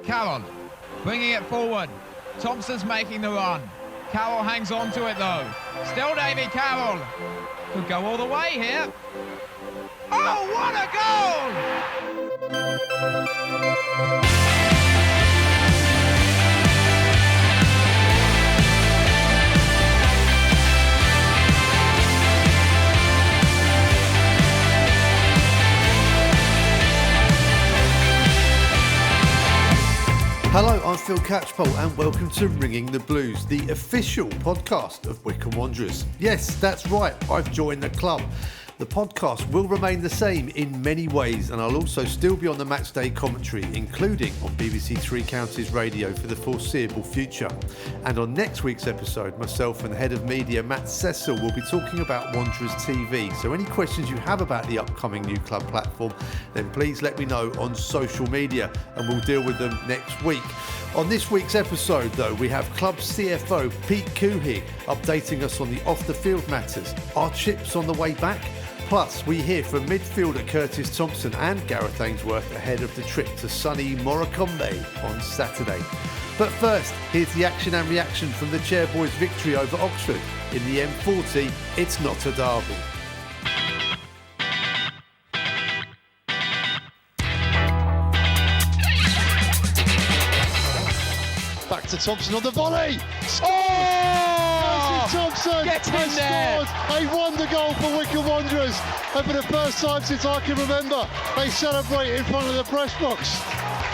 Carroll bringing it forward. Thompson's making the run. Carroll hangs on to it though. Still Davy Carroll. Could go all the way here. Oh, what a goal! Hello, I'm Phil Catchpole and welcome to Ringing the Blues, the official podcast of Wycombe Wanderers. Yes, that's right, I've joined the club. The podcast will remain the same in many ways, and I'll also still be on the matchday commentary, including on BBC Three Counties Radio for the foreseeable future. And on next week's episode, myself and Head of Media Matt Cecil will be talking about Wanderers TV. So any questions you have about the upcoming new club platform, then please let me know on social media and we'll deal with them next week. On this week's episode, though, we have club CFO Pete Couhig updating us on the off-the-field matters, our chips on the way back. Plus, we hear from midfielder Curtis Thompson and Gareth Ainsworth ahead of the trip to sunny Morecambe on Saturday. But first, here's the action and reaction from the Chairboys' victory over Oxford. In the M40, it's not a derby. Back to Thompson on the volley. Thompson Get in has there. scored a wonder goal for Wycombe Wanderers, and for the first time since I can remember, they celebrate in front of the press box.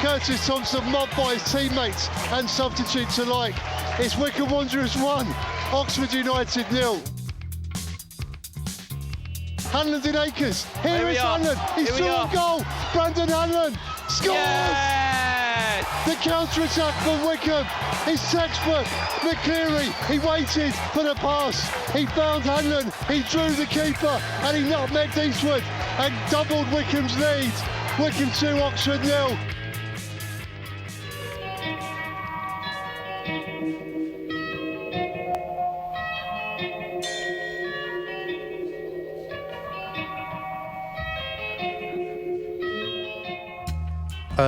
Curtis Thompson mobbed by his teammates and substitutes alike. It's Wycombe Wanderers 1, Oxford United 0. Hanlon's in Acres. Here is Hanlon. He's through on goal. Brandon Hanlon scores. Yes! The counter-attack from Wycombe is textbook. McCleary, he waited for the pass. He found Hanlon, he drew the keeper, and he nutmegged Ainsworth and doubled Wycombe's lead. Wycombe 2, Oxford 0.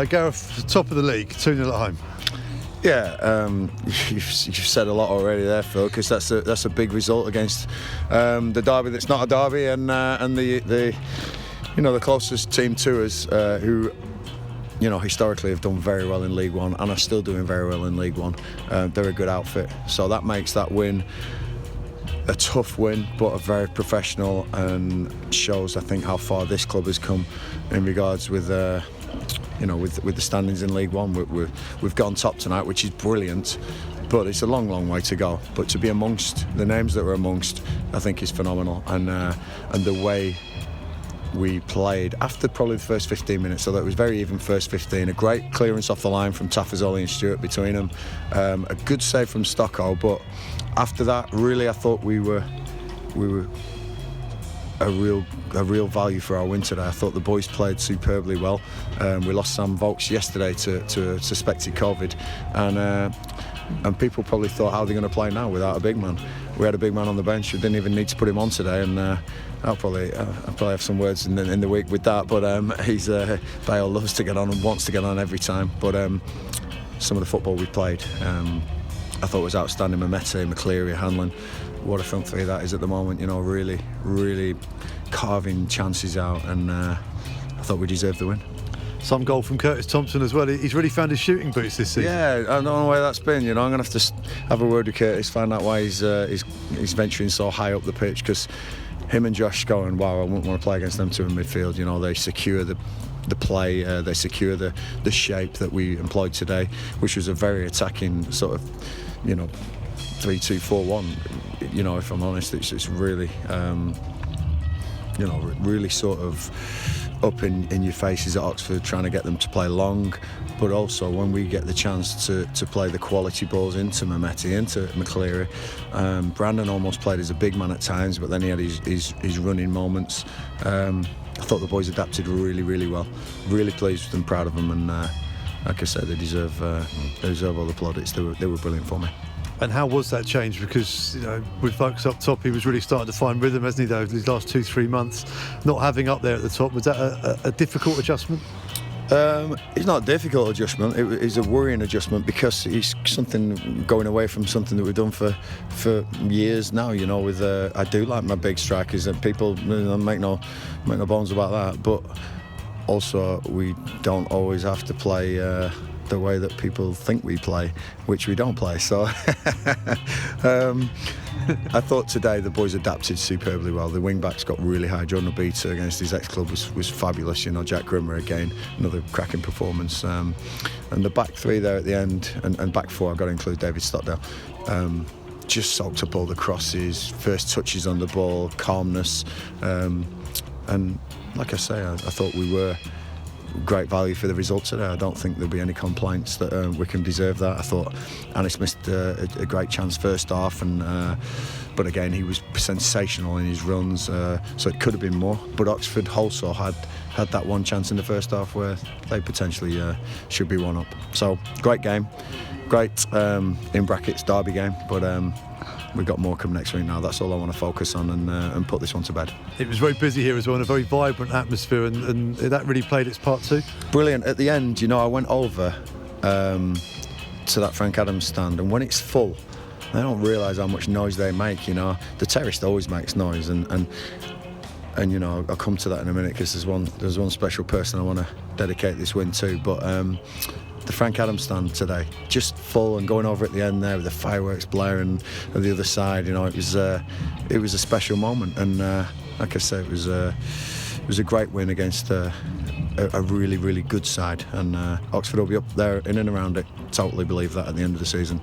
Gareth, top of the league, 2-0 at home. Yeah, you've said a lot already there, Phil, because that's a big result against the derby that's not a derby, and the closest team to us, who historically have done very well in League One and are still doing very well in League One. They're a good outfit, so that makes that win a tough win, but a very professional, and shows, I think, how far this club has come in regards with the standings in League One. We've gone top tonight, which is brilliant, but it's a long way to go. But to be amongst the names that we're amongst, I think is phenomenal, and the way we played after probably the first 15 minutes, so that it was very even first 15. A great clearance off the line from Taffazoli and Stewart between them, a good save from Stocko, but after that, really, I thought we were a real value for our win today. I thought the boys played superbly well. We lost Sam Vokes yesterday to suspected COVID, and people probably thought, how are they going to play now without a big man? We had a big man on the bench. We didn't even need to put him on today, and I'll probably have some words in the week with that. But Bale loves to get on and wants to get on every time. But some of the football we played, I thought was outstanding. Mamete, McCleary, Hanlon. What a front three that is at the moment, really carving chances out, and I thought we deserved the win. Some goal from Curtis Thompson as well. He's really found his shooting boots this season. Yeah, I don't know where that's been. I'm going to have to have a word with Curtis, find out why he's venturing so high up the pitch, because him and Josh going, wow, I wouldn't want to play against them two in midfield. They secure the play, they secure the shape that we employed today, which was a very attacking sort of, 3-2-4-1. If I'm honest, it's really, really sort of up in your faces at Oxford, trying to get them to play long, but also when we get the chance to play the quality balls into Mamete, into McCleary. Brandon almost played as a big man at times, but then he had his running moments. I thought the boys adapted really well. Really pleased with them, proud of them, and like I said, they deserve all the plaudits. They were brilliant for me. And how was that change? Because, with Vokes up top, he was really starting to find rhythm, hasn't he, though, these last 2-3 months? Not having up there at the top, was that a difficult adjustment? It's not a difficult adjustment. It's a worrying adjustment because it's something going away from something that we've done for years now. You know, with I do like my big strikers, and people make no bones about that. But also, we don't always have to play the way that people think we play, which we don't play. So I thought today the boys adapted superbly well. The wing backs got really high. Jordan Obita against his ex-club was fabulous. You know, Jack Grimmer again, another cracking performance. And the back three there at the end, and back four, I've got to include David Stockdale, just soaked up all the crosses, first touches on the ball, calmness. And like I say, I thought we were great value for the result today. I don't think there'll be any complaints that Wycombe deserve that. I thought Anis missed a great chance first half, but again he was sensational in his runs, so it could have been more. But Oxford also had that one chance in the first half where they potentially should be one up. So great game, great in brackets derby game, but we've got Morecambe next week now. That's all I want to focus on and put this one to bed. It was very busy here as well, and a very vibrant atmosphere, and that really played its part too. Brilliant. At the end, you know, I went over to that Frank Adams stand, and when it's full, they don't realise how much noise they make. You know, the terrace always makes noise, and you know, I'll come to that in a minute because there's one special person I want to dedicate this win to, but. The Frank Adams stand today, just full and going over at the end there with the fireworks blaring at the other side. You know, it was a special moment, and like I say, it was a great win against a really, really good side, and Oxford will be up there in and around it. Totally believe that at the end of the season.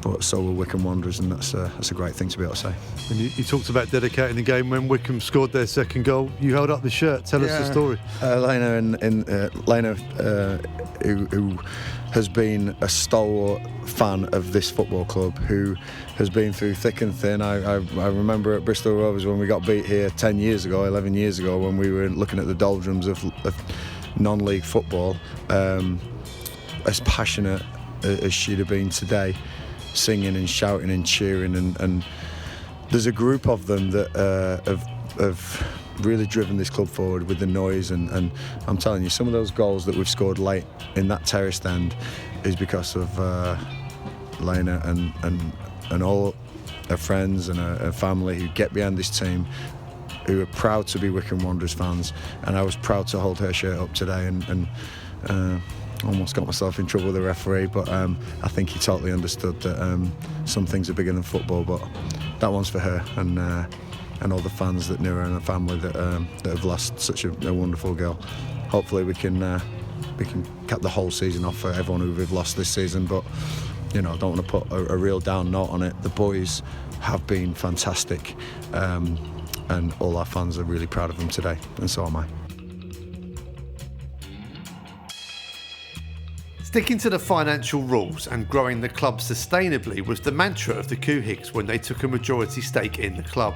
But so will Wycombe Wanderers, and that's a great thing to be able to say. And you talked about dedicating the game when Wycombe scored their second goal. You held up the shirt. Tell us the story. Lena, who has been a stalwart fan of this football club, who has been through thick and thin. I remember at Bristol Rovers when we got beat here 11 years ago, when we were looking at the doldrums of non-league football, as passionate as she'd have been today, singing and shouting and cheering, and there's a group of them that have really driven this club forward with the noise, and I'm telling you, some of those goals that we've scored late in that terraced end is because of Lena and all her friends and her family who get behind this team, who are proud to be Wycombe Wanderers fans, and I was proud to hold her shirt up today, and almost got myself in trouble with the referee, but I think he totally understood that some things are bigger than football, but that one's for her and all the fans that knew her and her family that have lost such a wonderful girl. Hopefully we can cap the whole season off for everyone who we've lost this season, but you know, I don't want to put a real down note on it. The boys have been fantastic, and all our fans are really proud of them today, and so am I. Sticking to the financial rules and growing the club sustainably was the mantra of the Couhigs when they took a majority stake in the club.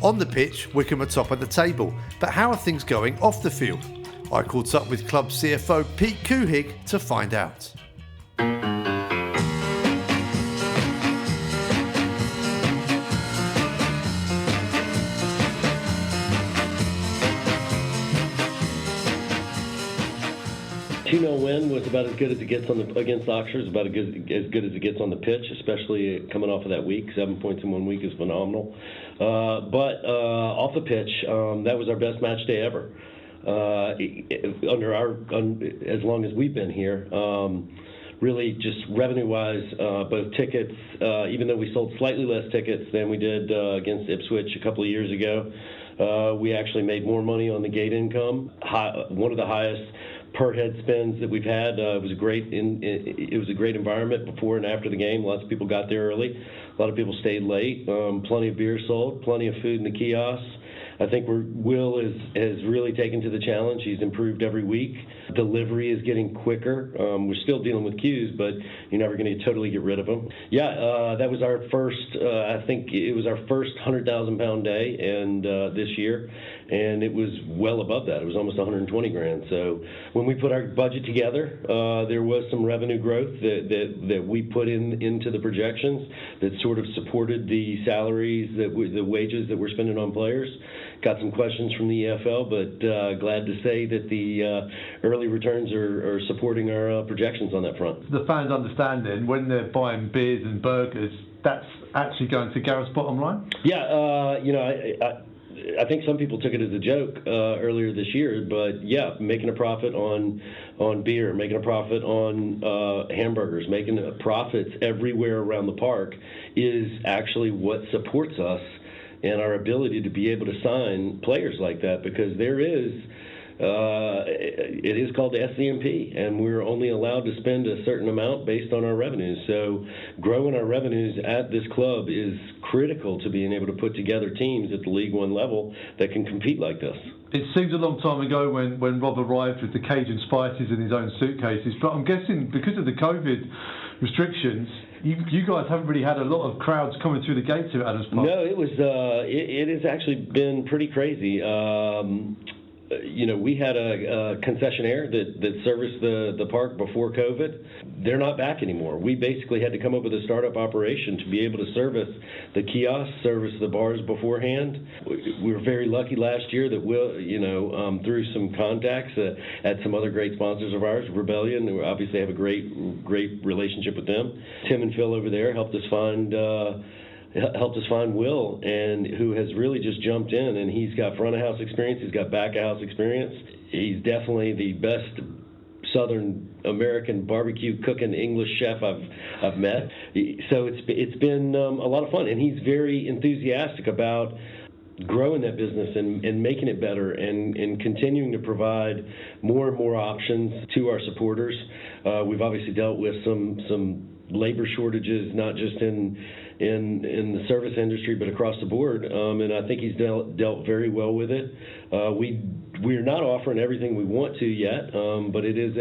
On the pitch, Wycombe are top of the table, but how are things going off the field? I caught up with club CFO Pete Couhig to find out. A 2-0 win was about as good as it gets against Oxford. It's about as good as it gets on the pitch, especially coming off of that week. 7 points in 1 week is phenomenal. But off the pitch, that was our best match day ever. As long as we've been here. Really, just revenue-wise, both tickets, even though we sold slightly less tickets than we did against Ipswich a couple of years ago, we actually made more money on the gate income. One of the highest per head spends that we've had. It was a great environment before and after the game. Lots of people got there early. A lot of people stayed late. Plenty of beer sold. Plenty of food in the kiosks. I think Will has really taken to the challenge. He's improved every week. Delivery is getting quicker. We're still dealing with queues, but you're never going to totally get rid of them. Yeah, that was our first. I think it was our first 100,000 day, and this year, and it was well above that. It was almost 120 grand. So when we put our budget together, there was some revenue growth that we put into the projections that sort of supported the salaries the wages that we're spending on players. got some questions from the EFL, but glad to say that the early returns are supporting our projections on that front. The fans understanding when they're buying beers and burgers, that's actually going to Gareth's bottom line? Yeah, I think some people took it as a joke earlier this year, but yeah, making a profit on beer, making a profit on hamburgers, making profits everywhere around the park is actually what supports us and our ability to be able to sign players like that, because there is it is called the SCMP, and we're only allowed to spend a certain amount based on our revenues. So growing our revenues at this club is critical to being able to put together teams at the League One level that can compete like this. It seems a long time ago when Rob arrived with the Cajun spices in his own suitcases, but I'm guessing because of the COVID restrictions, you guys haven't really had a lot of crowds coming through the gates here at Adams Park. No, it has actually been pretty crazy. We had a concessionaire that serviced the park before COVID. They're not back anymore. We basically had to come up with a startup operation to be able to service the kiosks, service the bars beforehand. We were very lucky last year that through some contacts at some other great sponsors of ours, Rebellion, we obviously have a great relationship with them. Tim and Phil over there helped us find Will, and who has really just jumped in, and he's got front of house experience, he's got back of house experience. He's definitely the best Southern American barbecue cooking English chef I've met. So it's been a lot of fun, and he's very enthusiastic about growing that business and making it better and continuing to provide more and more options to our supporters. We've obviously dealt with some labor shortages, not just in the service industry, but across the board, and I think he's dealt very well with it. We're not offering everything we want to yet, but it is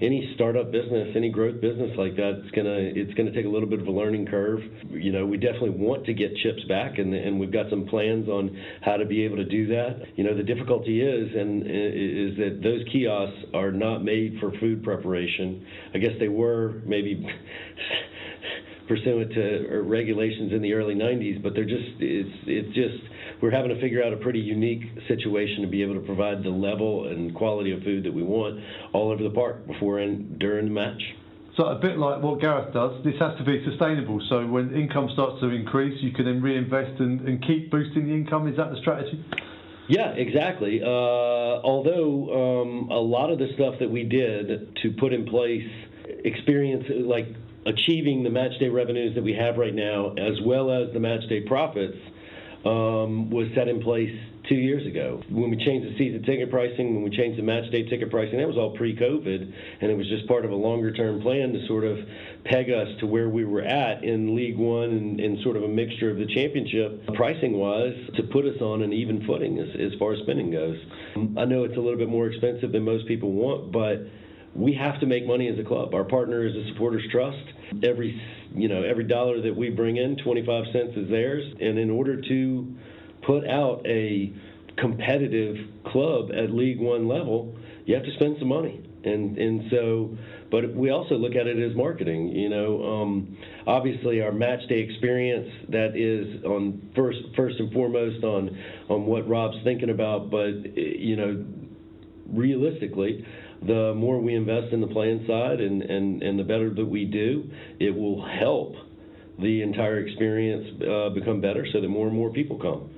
any startup business, any growth business like that, it's gonna take a little bit of a learning curve. We definitely want to get chips back, and we've got some plans on how to be able to do that. The difficulty is that those kiosks are not made for food preparation. I guess they were maybe pursuant to regulations in the early 90s, but we're having to figure out a pretty unique situation to be able to provide the level and quality of food that we want all over the park before and during the match. So a bit like what Gareth does, this has to be sustainable. So when income starts to increase, you can then reinvest and keep boosting the income. Is that the strategy? Yeah, exactly. Although a lot of the stuff that we did to put in place experience, like achieving the match day revenues that we have right now, as well as the match day profits, was set in place 2 years ago. When we changed the season ticket pricing, when we changed the match day ticket pricing, that was all pre-COVID, and it was just part of a longer-term plan to sort of peg us to where we were at in League One and sort of a mixture of the championship pricing-wise to put us on an even footing as far as spending goes. I know it's a little bit more expensive than most people want, but we have to make money as a club. Our partner is a supporters trust. Every dollar that we bring in, 25 cents is theirs. And in order to put out a competitive club at League One level, you have to spend some money. But we also look at it as marketing. Obviously our match day experience, that is on first and foremost on what Rob's thinking about. But realistically, the more we invest in the playing side and the better that we do, it will help the entire experience become better so that more and more people come.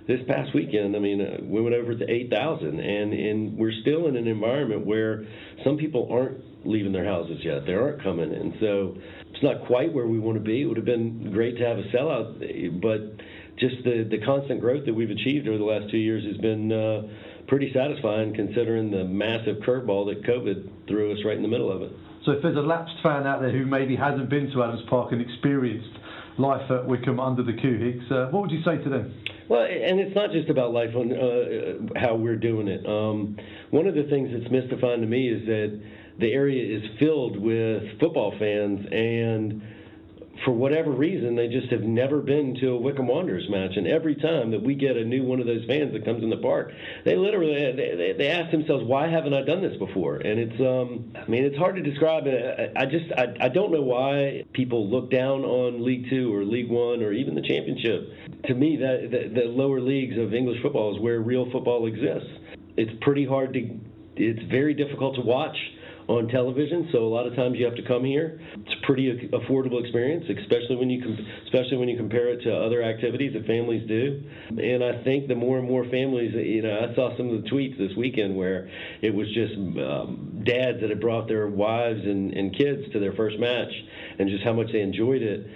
This past weekend, we went over to 8,000, and we're still in an environment where some people aren't leaving their houses yet. They aren't coming in. So it's not quite where we want to be. It would have been great to have a sellout, but just the constant growth that we've achieved over the last 2 years has been pretty satisfying, considering the massive curveball that COVID threw us right in the middle of it. So if there's a lapsed fan out there who maybe hasn't been to Adams Park and experienced life at Wycombe under the Couhigs, what would you say to them? Well, and it's not just about life on how we're doing it. One of the things that's mystifying to me is that the area is filled with football fans, and for whatever reason, they just have never been to a Wycombe Wanderers match. And every time that we get a new one of those fans that comes in the park, they literally they ask themselves, why haven't I done this before? And it's it's hard to describe. I don't know why people look down on League Two or League One or even the Championship. To me, the lower leagues of English football is where real football exists. It's it's very difficult to watch on television, so a lot of times you have to come here. It's a pretty affordable experience, especially when you compare it to other activities that families do. And I think the more and more families, I saw some of the tweets this weekend where it was just dads that had brought their wives and kids to their first match, and just how much they enjoyed it.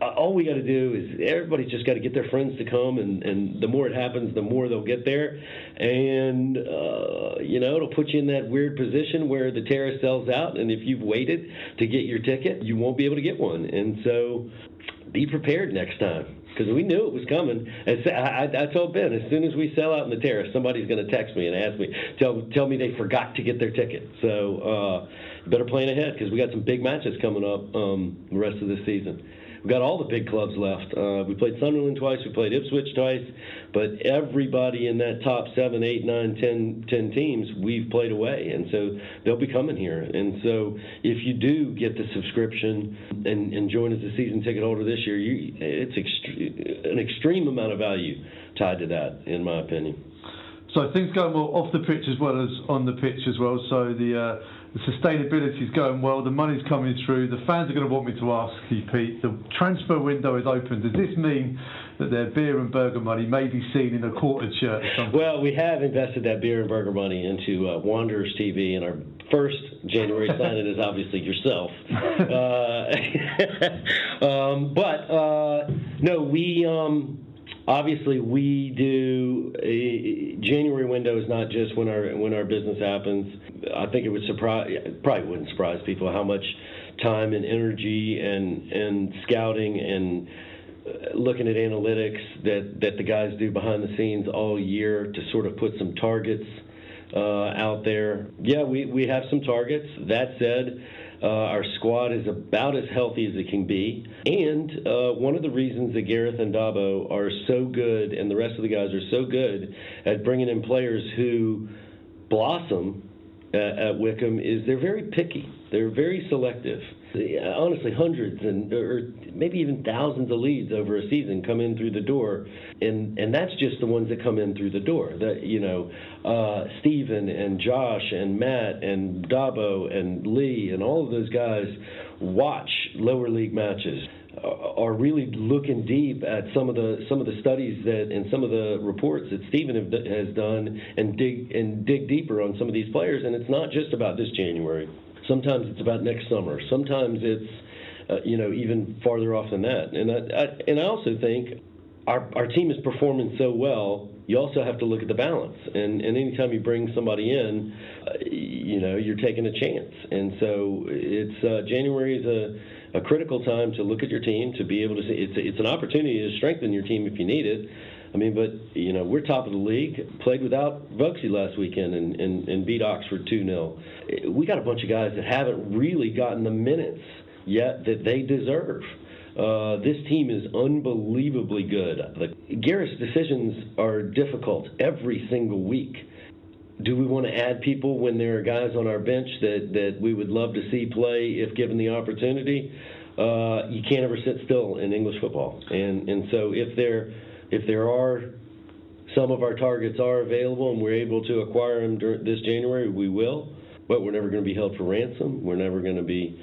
All we got to do is everybody's just got to get their friends to come, and the more it happens, the more they'll get there. And, it'll put you in that weird position where the terrace sells out, and if you've waited to get your ticket, you won't be able to get one. And so be prepared next time, because we knew it was coming. I told Ben, as soon as we sell out in the terrace, somebody's going to text me and ask me, tell me they forgot to get their ticket. So better plan ahead, because we got some big matches coming up the rest of this season. We've got all the big clubs left. We played Sunderland twice, we played Ipswich twice, but everybody in that top 7, 8, 9, 10 teams, we've played away, and so they'll be coming here. And so if you do get the subscription and join as a season ticket holder this year, it's an extreme amount of value tied to that, in my opinion. So things going well off the pitch as well as on the pitch as well. So the sustainability is going well. The money's coming through. The fans are going to want me to ask you, Pete. The transfer window is open. Does this mean that their beer and burger money may be seen in a quartered shirt or something? Well, we have invested that beer and burger money into Wanderers TV, and our first January sign-in is obviously yourself. No, we. Obviously, we do. A January window is not just when our business happens. I think it would probably wouldn't surprise people how much time and energy and scouting and looking at analytics that the guys do behind the scenes all year to sort of put some targets out there. Yeah, we have some targets. That said, our squad is about as healthy as it can be. And one of the reasons that Gareth and Dabo are so good, and the rest of the guys are so good at bringing in players who blossom at Wycombe, is they're very picky. They're very selective. Honestly, hundreds or maybe even thousands of leads over a season come in through the door, and that's just the ones that come in through the door. That Stephen and Josh and Matt and Dabo and Lee and all of those guys watch lower league matches, are really looking deep at some of the studies that and some of the reports that Stephen has done, and dig deeper on some of these players. And it's not just about this January. Sometimes it's about next summer. Sometimes it's even farther off than that. And I also think our team is performing so well. You also have to look at the balance. And anytime you bring somebody in, you're taking a chance. And so it's January is a critical time to look at your team, to be able to see. It's an opportunity to strengthen your team if you need it. I mean, but we're top of the league. Played without Vokesy last weekend and beat Oxford 2-0. We got a bunch of guys that haven't really gotten the minutes yet that they deserve. This team is unbelievably good. Gareth's decisions are difficult every single week. Do we want to add people when there are guys on our bench that we would love to see play if given the opportunity? You can't ever sit still in English football. And so if there are some of our targets are available and we're able to acquire them this January, we will. But we're never going to be held for ransom. We're never going to be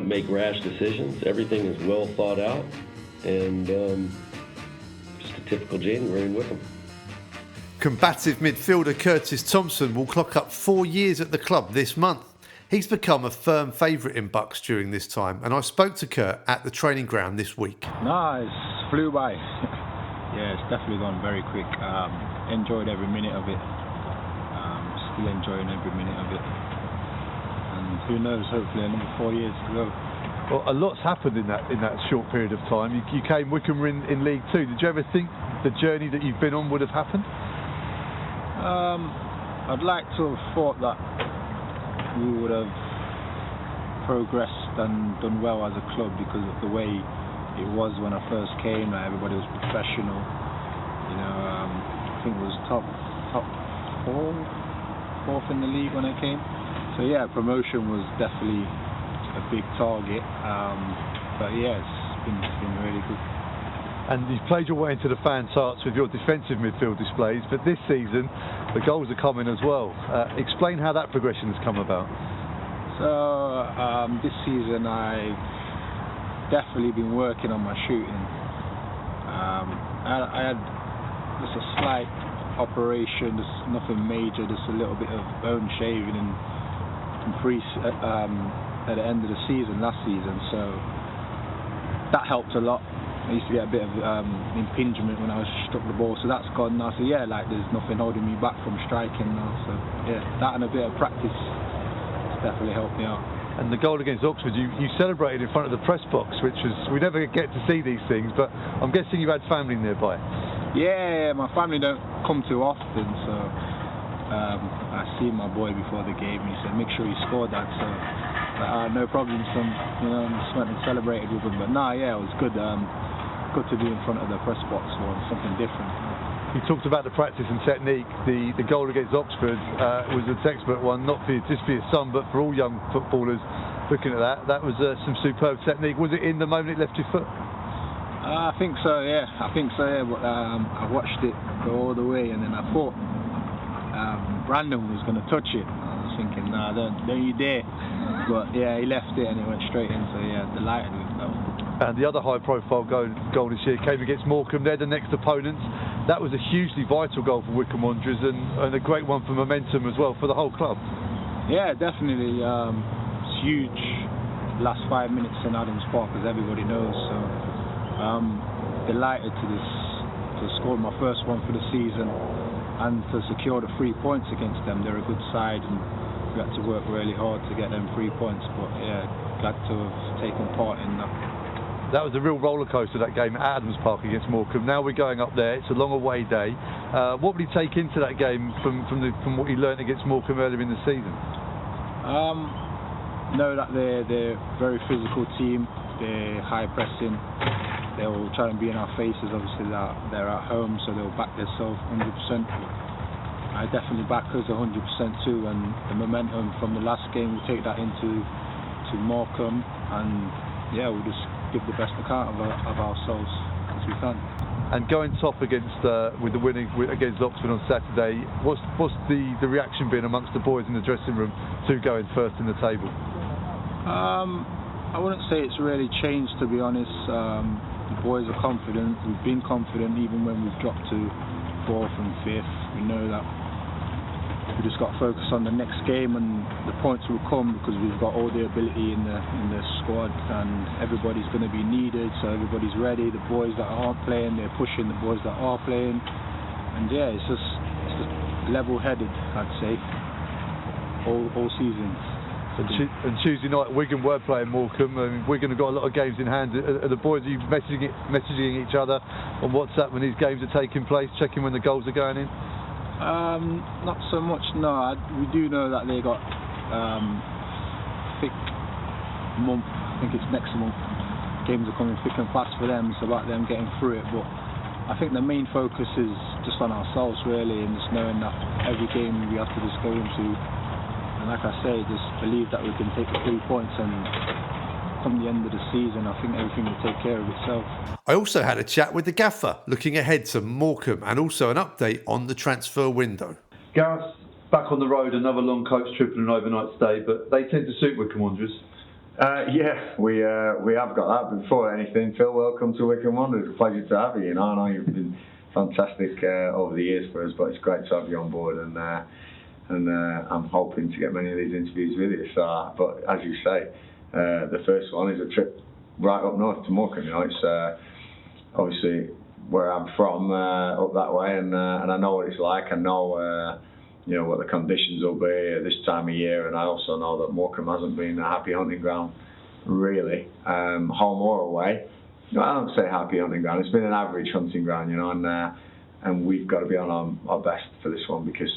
make rash decisions. Everything is well thought out, and just a typical January in Wycombe. Combative midfielder Curtis Thompson will clock up 4 years at the club this month. He's become a firm favourite in Bucks during this time, and I spoke to Kurt at the training ground this week. It's flew by. Yeah, it's definitely gone very quick. Enjoyed every minute of it. Still enjoying every minute of it. And who knows, hopefully another 4 years to go. Well, a lot's happened in that short period of time. You came Wycombe in League Two. Did you ever think the journey that you've been on would have happened? I'd like to have thought that we would have progressed and done well as a club because of the way it was when I first came. Everybody was professional. I think it was top fourth in the league when I came. So yeah, promotion was definitely a big target. But yeah, it's been really good. And you've played your way into the fans' hearts with your defensive midfield displays, but this season the goals are coming as well. Explain how that progression has come about. So this season I've definitely been working on my shooting. I had just a slight operation, just nothing major, just a little bit of bone shaving and at the end of the season last season, so that helped a lot. I used to get a bit of impingement when I was struck the ball, so that's gone now. So yeah, there's nothing holding me back from striking now. So yeah, that and a bit of practice has definitely helped me out. And the goal against Oxford, you celebrated in front of the press box, which was, we never get to see these things, but I'm guessing you had family nearby. Yeah, my family don't come too often, so I seen my boy before the game and he said, make sure you scored that. So no problem, son. I just went and celebrated with him. But yeah, it was good. Good to be in front of the press box for something different. You talked about the practice and technique. The goal against Oxford was a textbook one, not just for your son, but for all young footballers looking at that. That was some superb technique. Was it in the moment it left your foot? I think so, yeah. But I watched it go all the way, and then I thought Brandon was going to touch it. I was thinking, nah, don't you dare. But yeah, he left it and it went straight in. So yeah, delighted with that one. And the other high-profile goal this year came against Morecambe. They're the next opponents. That was a hugely vital goal for Wycombe Wanderers and a great one for momentum as well for the whole club. Yeah, definitely. It's huge. Last 5 minutes in Adams Park, as everybody knows. So delighted to score my first one for the season and to secure the 3 points against them. They're a good side and we had to work really hard to get them 3 points. But yeah, glad to have taken part in that. That was a real roller coaster, that game at Adams Park against Morecambe. Now we're going up there. It's a long away day. What would you take into that game from what you learnt against Morecambe earlier in the season? Know that they're a very physical team. They're high pressing. They'll try and be in our faces. Obviously, they're at home, so they'll back themselves 100%. I definitely back us 100% too. And the momentum from the last game, we'll take that into Morecambe, and yeah, we'll just give the best account of ourselves as we can. And going top against with the winning against Oxford on Saturday, what's the reaction been amongst the boys in the dressing room to going first in the table? I wouldn't say it's really changed, to be honest. The boys are confident. We've been confident even when we've dropped to 4th and 5th. We know that we just got to focus on the next game, and the points will come because we've got all the ability in the squad, and everybody's going to be needed, so everybody's ready. The boys that aren't playing, they're pushing the boys that are playing, and yeah, it's just level-headed, I'd say, all season. And Tuesday night, Wigan were playing Morecambe. I mean, Wigan have got a lot of games in hand. Are the boys messaging each other on WhatsApp when these games are taking place, checking when the goals are going in? Not so much, no. We do know that they got thick month. I think it's next month. Games are coming thick and fast for them. It's about them getting through it. But I think the main focus is just on ourselves, really, and just knowing that every game we have to just go into. And like I say, just believe that we can take the 3 points, and come the end of the season, I think everything will take care of itself. I also had a chat with the gaffer, looking ahead to Morecambe, and also an update on the transfer window. Gareth, back on the road, another long coach trip and an overnight stay, but they tend to suit Wycombe Wanderers. Yeah, we have got that. Before anything, Phil, welcome to Wycombe Wanderers. It's a pleasure to have you. I know you've been fantastic over the years for us, but it's great to have you on board, and I'm hoping to get many of these interviews with you. So, but as you say, the first one is a trip right up north to Morecambe. It's obviously where I'm from, up that way, and I know what it's like. I know what the conditions will be at this time of year, and I also know that Morecambe hasn't been a happy hunting ground, really, home or away. I don't say happy hunting ground. It's been an average hunting ground, and we've got to be on our best for this one, because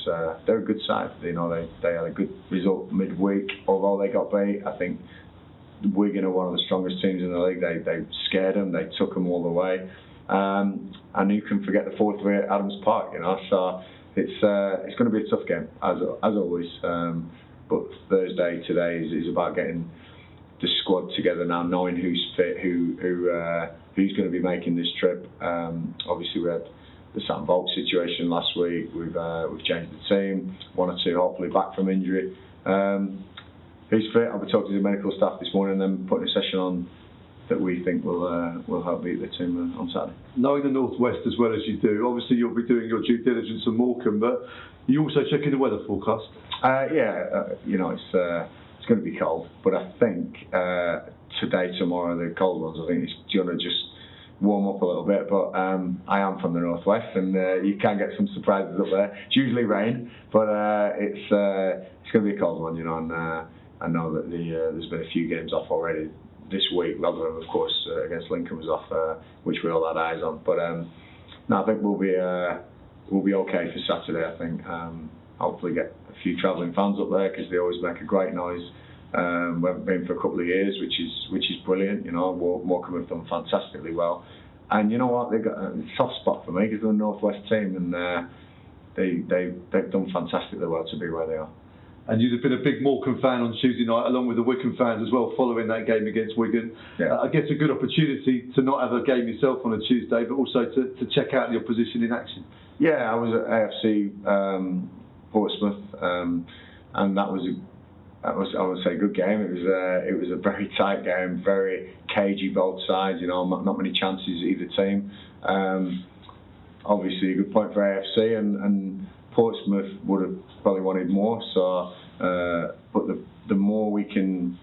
they're a good side. They had a good result midweek, although they got beat. I think Wigan are one of the strongest teams in the league. They scared them. They took them all the way. And who can forget the fourth way at Adams Park? So it's going to be a tough game as always. But Thursday today is about getting the squad together now, knowing who's fit, who's going to be making this trip. Obviously, we had the Sam Volk situation last week. We've changed the team. One or two hopefully back from injury. Who's fit? I'll be talking to the medical staff this morning and then putting a session on that we think will help beat the team on Saturday. Knowing the Northwest as well as you do, obviously you'll be doing your due diligence on Morecambe, but you also checking the weather forecast. It's going to be cold, but I think today, tomorrow, the cold ones, I think it's going to just warm up a little bit. But I am from the Northwest, and you can get some surprises up there. It's usually rain, but it's going to be a cold one, and I know that there's been a few games off already this week. Rotherham, of course, against Lincoln was off, which we all had eyes on. But no, I think we'll be okay for Saturday. I think hopefully get a few travelling fans up there because they always make a great noise. We haven't been for a couple of years, which is brilliant. Morecambe have done fantastically well, and you know what, they've got a soft spot for me because they're a Northwest team, and they've done fantastically well to be where they are. And you've been a big Morecambe fan on Tuesday night, along with the Wycombe fans as well, following that game against Wigan. Yeah. I guess a good opportunity to not have a game yourself on a Tuesday, but also to check out the opposition in action. Yeah, I was at AFC Portsmouth, and that was I would say a good game. It was a very tight game, very cagey both sides. Not many chances either team. Obviously a good point for AFC, and Portsmouth would have probably wanted more. So, but the more we can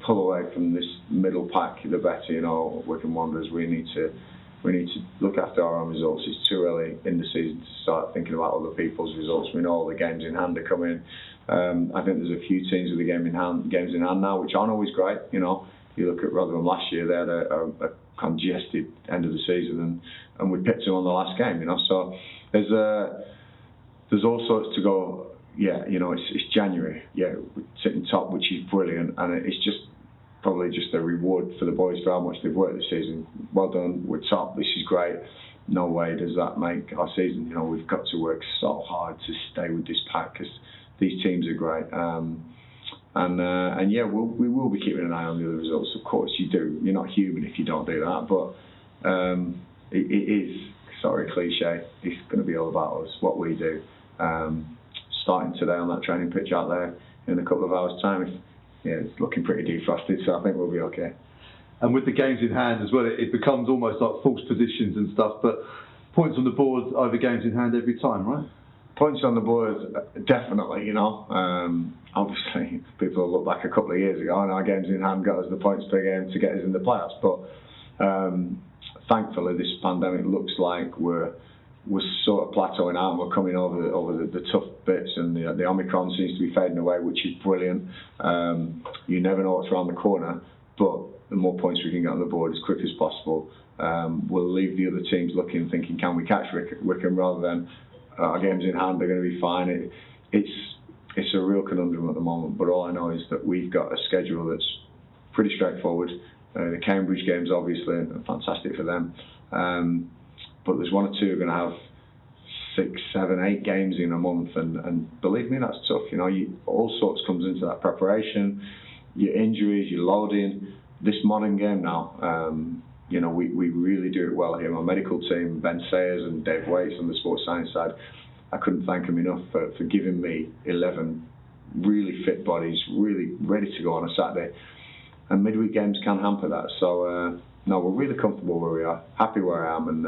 pull away from this middle pack, the better. Wycombe Wanderers, we need to look after our own results. It's too early in the season to start thinking about other people's results. We know all the games in hand are coming. I think there's a few teams with the games in hand now, which aren't always great. You look at Rotherham last year; they had a congested end of the season, and we picked them on the last game. So there's all sorts to go. Yeah, it's January. Yeah, we're sitting top, which is brilliant, and it's probably just a reward for the boys for how much they've worked this season. Well done, we're top. This is great. No way does that make our season. We've got to work so hard to stay with this pack because these teams are great. And yeah, we will be keeping an eye on the other results. Of course, you do. You're not human if you don't do that. But it is, sorry, cliche. It's going to be all about us, what we do. Starting today on that training pitch out there in a couple of hours' time. It's looking pretty defrosted, so I think we'll be okay. And with the games in hand as well, it becomes almost like false positions and stuff. But points on the board over games in hand every time, right? Points on the board, definitely. Obviously, people look back a couple of years ago, and our games in hand got us the points per game to get us in the playoffs. But thankfully, this pandemic looks like we're sort of plateauing out, and we're coming over the tough bits, and the Omicron seems to be fading away, which is brilliant. You never know what's around the corner, but the more points we can get on the board as quick as possible, we'll leave the other teams looking, thinking, can we catch Wycombe, rather than our games in hand are going to be fine. It's a real conundrum at the moment, but all I know is that we've got a schedule that's pretty straightforward. The Cambridge games, obviously, are fantastic for them. But there's one or two who are going to have 6, 7, 8 games in a month, and believe me, that's tough. All sorts comes into that preparation, your injuries, your loading. This modern game now, we really do it well here. My medical team, Ben Sayers and Dave Waits on the sports science side, I couldn't thank them enough for giving me 11 really fit bodies, really ready to go on a Saturday. And midweek games can hamper that. So, no, we're really comfortable where we are, happy where I am, and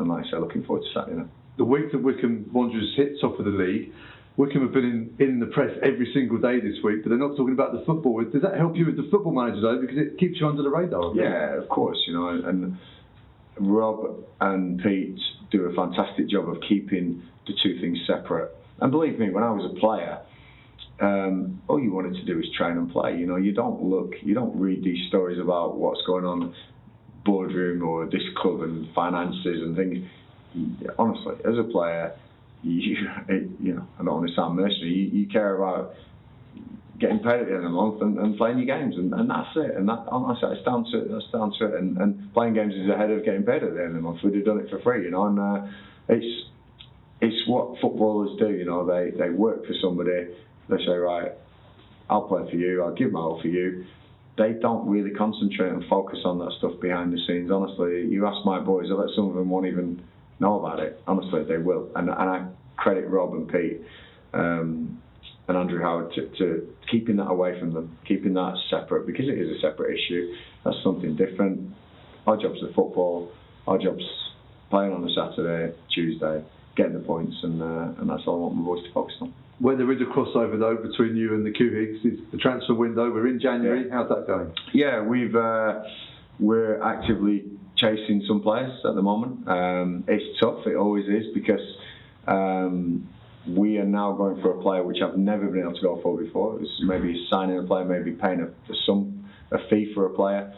like I say, looking forward to Saturday night. The week that Wycombe Wanderers hit top of the league, Wycombe have been in the press every single day this week, but they're not talking about the football. Does that help you as the football manager, though, because it keeps you under the radar? Yeah, of course, and Rob and Pete do a fantastic job of keeping the two things separate. And believe me, when I was a player, all you wanted to do is train and play. You don't read these stories about what's going on boardroom or this club and finances and things. Honestly, as a player, I don't want to sound mercenary. You care about getting paid at the end of the month and playing your games, and that's it. And that, honestly, it's down to it. That's down to it. And playing games is ahead of getting paid at the end of the month. We'd have done it for free, And it's what footballers do. They work for somebody. They say, right, I'll play for you. I'll give my all for you. They don't really concentrate and focus on that stuff behind the scenes. Honestly, you ask my boys, I bet some of them won't even know about it. Honestly, they will. And I credit Rob and Pete and Andrew Howard to keeping that away from them, keeping that separate, because it is a separate issue. That's something different. Our job's the football. Our job's playing on a Saturday, Tuesday, getting the points, and that's all I want my boys to focus on. Where there is a crossover though between you and the Couhigs is the transfer window. We're in January. How's that going? Yeah, we're actively chasing some players at the moment. It's tough. It always is, because we are now going for a player which I've never been able to go for before. It's maybe signing a player, maybe paying a fee for a player.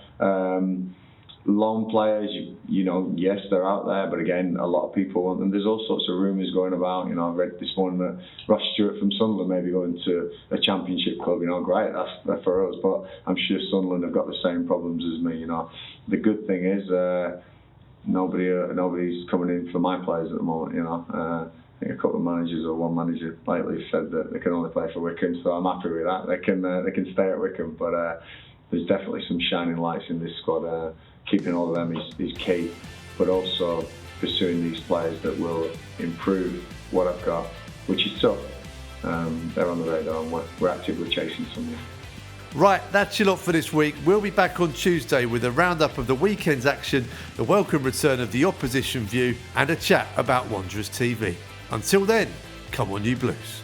Loan players, yes, they're out there, but again, a lot of people want them. There's all sorts of rumours going about. I read this morning that Ross Stewart from Sunderland may be going to a Championship club. Great, that's for us, but I'm sure Sunderland have got the same problems as me. The good thing is nobody's coming in for my players at the moment. I think a couple of managers or one manager lately said that they can only play for Wycombe, so I'm happy with that. They can stay at Wycombe, but there's definitely some shining lights in this squad. Keeping all of them is key, but also pursuing these players that will improve what I've got, which is tough. They're on the radar, and we're actively chasing some. Right, that's your lot for this week. We'll be back on Tuesday with a roundup of the weekend's action, the welcome return of the opposition view, and a chat about Wanderers TV. Until then, come on you Blues.